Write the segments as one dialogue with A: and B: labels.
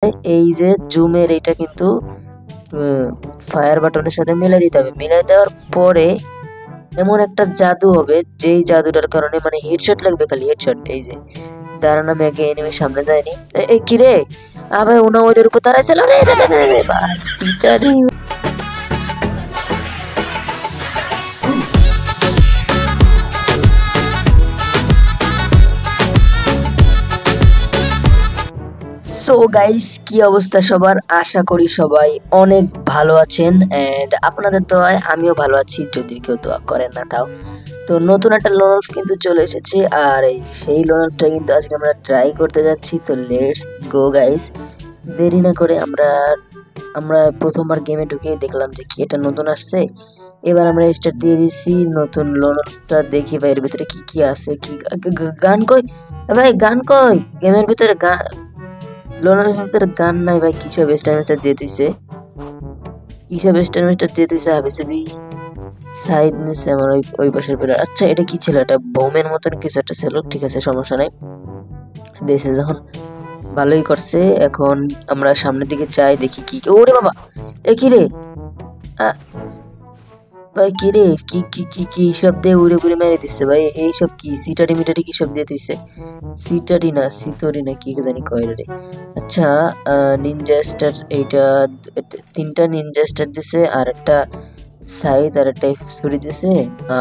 A: এই যে জুমের এটা কিন্তু ফায়ার বাটনের সাথে মিলে দিতে হবে। মিলে দেওয়ার পরে এমন একটা জাদু হবে যেই জাদুটার কারণে মানে হেডশট লাগবে, খালি হেডশট। এই যে দাঁড়ান, আমি আগে এনিমির সামনে যাইনি। এই কি রে, আবার ওনা ওইটার উপর দাঁড়াইছিল রে রে রে রে ভাই, সিটা রে। সো গাইস, কি অবস্থা সবার? আশা করি সবাই অনেক ভালো আছেন এন্ড আপনাদের দোয়ায় আমিও ভালো আছি, যদি কেউ দোয়া করেন না তাও। তো নতুন একটা লোনলফ কিন্তু চলে এসেছে, আর সেই লোনলফটা কিন্তু আজকে আমরা ট্রাই করতে যাচ্ছি। তো লেটস গো গাইস, দেরি না করে আমরা প্রথমবার গেমে ঢুকে দেখলাম যে কি এটা নতুন আসছে। এবার আমরা স্টার্ট দিয়ে দিচ্ছি নতুন লোনলফটা, দেখি ভাই এর ভিতরে কি কি আছে। কি গান কই ভাই, গান কই? গেমের ভিতরে গান, লোনার ভিতরে গান নাই ভাই। কিসব স্টার দিয়ে দিছে, কিসব স্টার দিয়ে দিছে হাবিসবি। সাইড নিছে আমার ওই পাশের প্লেয়ার। আচ্ছা এটা কি ছিল? এটা বোমের মতন কিছু একটা ছিল, ঠিক আছে সমস্যা নাই। দেশে যখন ভালোই করছে। এখন আমরা সামনের দিকে যাই, দেখি কি। ওরে বাবা, এ কি রে ভাই, কি রে, কি কি কি কি সব দিয়ে উড়ে উড়ে মেরে দিচ্ছে ভাই। এইসব কি সিটারি মিটারি কি সব দিয়ে দিচ্ছে? সিটারি না সিতরি না কি জানি কয় রে। আচ্ছা নিনজা স্টার, এইটা তিনটা নিনজা স্টার দিছে, আর একটা সাইড, আর একটা ছুরি দিছে,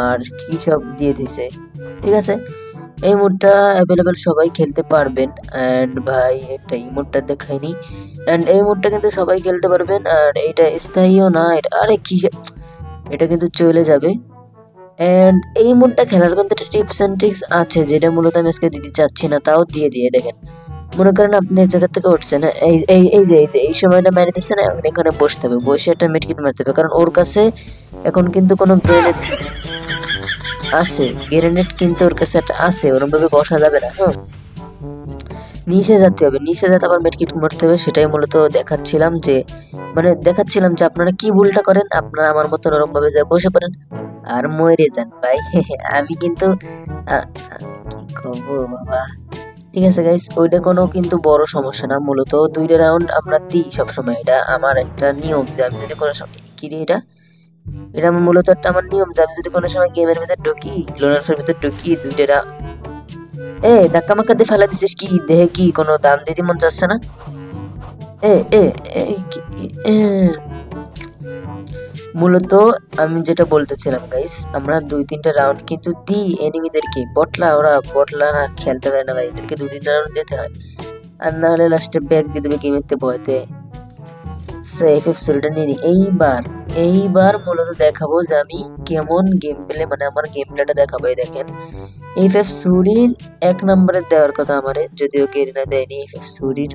A: আর কি সব দিয়ে দিছে। ঠিক আছে, এই মোডটা অ্যাভেলেবেল, সবাই খেলতে পারবেন। অ্যান্ড ভাই একটা ইমোটটা দেখাইনি, অ্যান্ড এই মোডটা কিন্তু সবাই খেলতে পারবেন। আর এটা স্থায়ীও না, এটা আরে কি, এটা কিন্তু চলে যাবে। এন্ড এই মোডটা খেলার কিন্তু একটা টিপস এন্ড ট্রিক্স আছে, যেটা মূলত আমি আজকে দিতে চাচ্ছি না, তাও দিয়ে দেখেন। মনে করেন আপনি এই জায়গা থেকে উঠছেন, এই এই এই যে এই সময়টা মেরে দিচ্ছে না, এখানে বসতে হবে, বসে একটা মেডকিট মারতে হবে, কারণ ওর কাছে এখন কিন্তু কোনো গ্রেনেড আছে, গ্রেনেড কিন্তু ওর কাছে একটা আছে, ওরকম ভাবে বসা যাবে না। হ্যাঁ, নিচে যেতে হবে, নিচে যেতে আবার মেডকিট মারতে হবে। সেটাই মূলত দেখাচ্ছিলাম যে আপনারা কি ভুলটা করেন, আপনারা আমার মতন ওরকম ভাবে যা বসে পড়েন আর মরে যান ভাই। আমি কিন্তু কি খবর বাবা। ঠিক আছে গাইস, ওইটা কোনো কিন্তু বড় সমস্যা না। মূলত 2টা রাউন্ড আমরা দিই সবসময়, এটা আমার একটা নিয়ম যে আমি যদি কোনো সময় কি রে এটা আমার মূলত একটা আমার নিয়ম যে আমি যদি কোনো সময় গেমের ভিতরে ঢুকি, লোনার ভিতরে ঢুকি 2টা ধাক্কা মাক্কা দিয়ে ফেলা দিছিস কি? দেহে কি কোনো দাম দিতে মন চাচ্ছে না? এ এ এ মূলত আমি যেটা বলতেছিলাম গাইস, আমরা 2-3টা রাউন্ড কিন্তু দিই এনিমিদেরকে। ওরা বটলা না খেলতে পারে না ভাই, এদেরকে 2-3টা রাউন্ড দিতে হয়, আর না হলে লাস্টে ব্যাক দিয়ে দেবে গেমেতে ভয়তে। এফএফ সুরিটা নিয়ে এইবার মূলত দেখাবো যে আমি কেমন গেম প্লে, মানে আমার গেম প্লেটা দেখাবো। দেখেন, এফএফ সুরির 1 নম্বরে দেওয়ার কথা আমারে, যদিও কেরিনা দেয়নি এফএফ সুরির।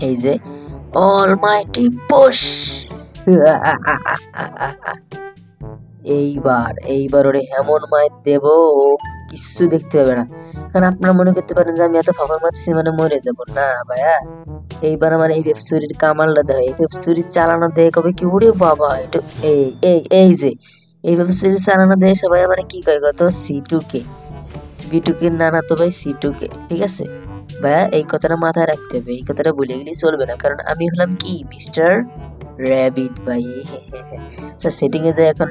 A: এই যে অলমাইটি পুশ। এইবার ওরে এমন মাইর দেব, ও কিচ্ছু দেখতে হবে না। কারণ আপনারা মনে করতে পারেন যে আমি এত ফাফার মারছি মানে মরে যাবো না ভাইয়া। এইবার আমার এই ফেফসুরির কামালটা দেয়, এই ফেফসুরির চালানো দেয় কবে কি, উড়ে বাবা। একটু এই যে এই ফেফসুরির চালানো দেয় সবাই মানে কি কয় কত, C2K B2K না তো ভাই, C2K। ঠিক আছে ভাইয়া, এই কথাটা মাথায় রাখতে হবে, এই কথাটা ভুলে গেলে চলবে না, কারণ আমি হলাম কি মিস্টার র্যাবিট ভাই। সেটিং এ যাই, এখন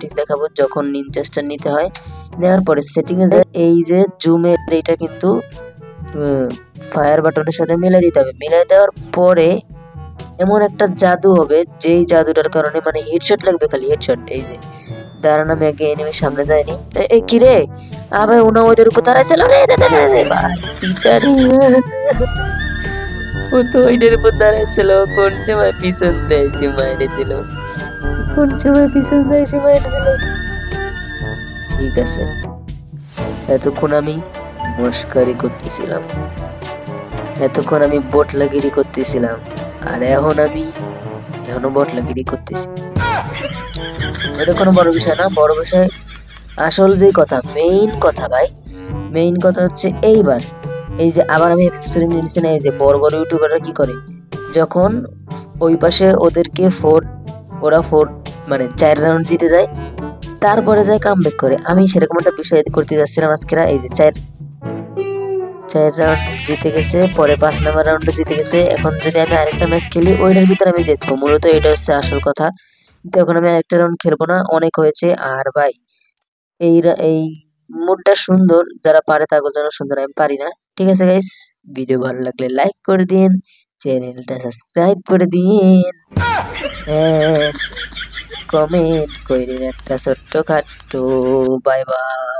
A: ঠিক দেখাবো যখন নিনজাস্টার নিতে হয়। নেওয়ার পরে সেটিং এ যাই, এই যে জুমের এটা কিন্তু ফায়ার বাটনের সাথে মিলে দিতে হবে। মিলে দেওয়ার পরে এমন একটা জাদু হবে যেই জাদুটার কারণে মানে হেডশট লাগবে, খালি হেডশট। এই যে দাঁড়ান, আমি আগে এনিমির সামনে যাইনি। এই কি রে, আবার ওনা ওইটার উপর দাঁড়াইছিল রে ভাই, সিটারি। ও তো ওইটার উপর দাঁড়াইছিল, কোন সময় পিছন দেয় সে মাইরে দিল, কোন সময় পিছন দেয় সে মাইরে দিল। ঠিক আছে, এতক্ষণ আমি মস্কারি করতেছিলাম, এতক্ষণ আমি বটলাগিরি করতেছিলাম, আর এখনো বটলাগিরি করতেছি। এটা কোনো বড় বিষয় না, বড় বিষয় আসল যে কথা, মেইন কথা ভাই, মেইন কথা হচ্ছে এইবার এই যে আবার আমি নিচ্ছি না। এই যে বড় বড় ইউটিউবাররা কি করে, যখন ওই পাশে ওদেরকে ওরা 4 মানে 4 রাউন্ড জিতে যায়, তারপরে যায় কামব্যাক করে। আমি সেরকম একটা বিষয় করতে যাচ্ছিলাম আজকে। এই যে 4 রাউন্ড জিতে গেছে, পরে 5 নম্বর রাউন্ডে জিতে গেছে। এখন যদি আমি আরেকটা ম্যাচ খেলি ওইটার ভিতরে আমি জিতবো, মূলত এটা হচ্ছে আসল কথা। কিন্তু এখন আমি আরেকটা রাউন্ড খেলবো না, অনেক হয়েছে। আর ভাই এই মুডটা সুন্দর, যারা পারে তাদের জন্য সুন্দর, আমি পারি না। ঠিক আছে গাইস, ভিডিও ভালো লাগলে লাইক করে দিন, চ্যানেলটা সাবস্ক্রাইব করে দিন, কমেন্ট কইরেন একটা ছোট্ট খাট্টো। Bye bye.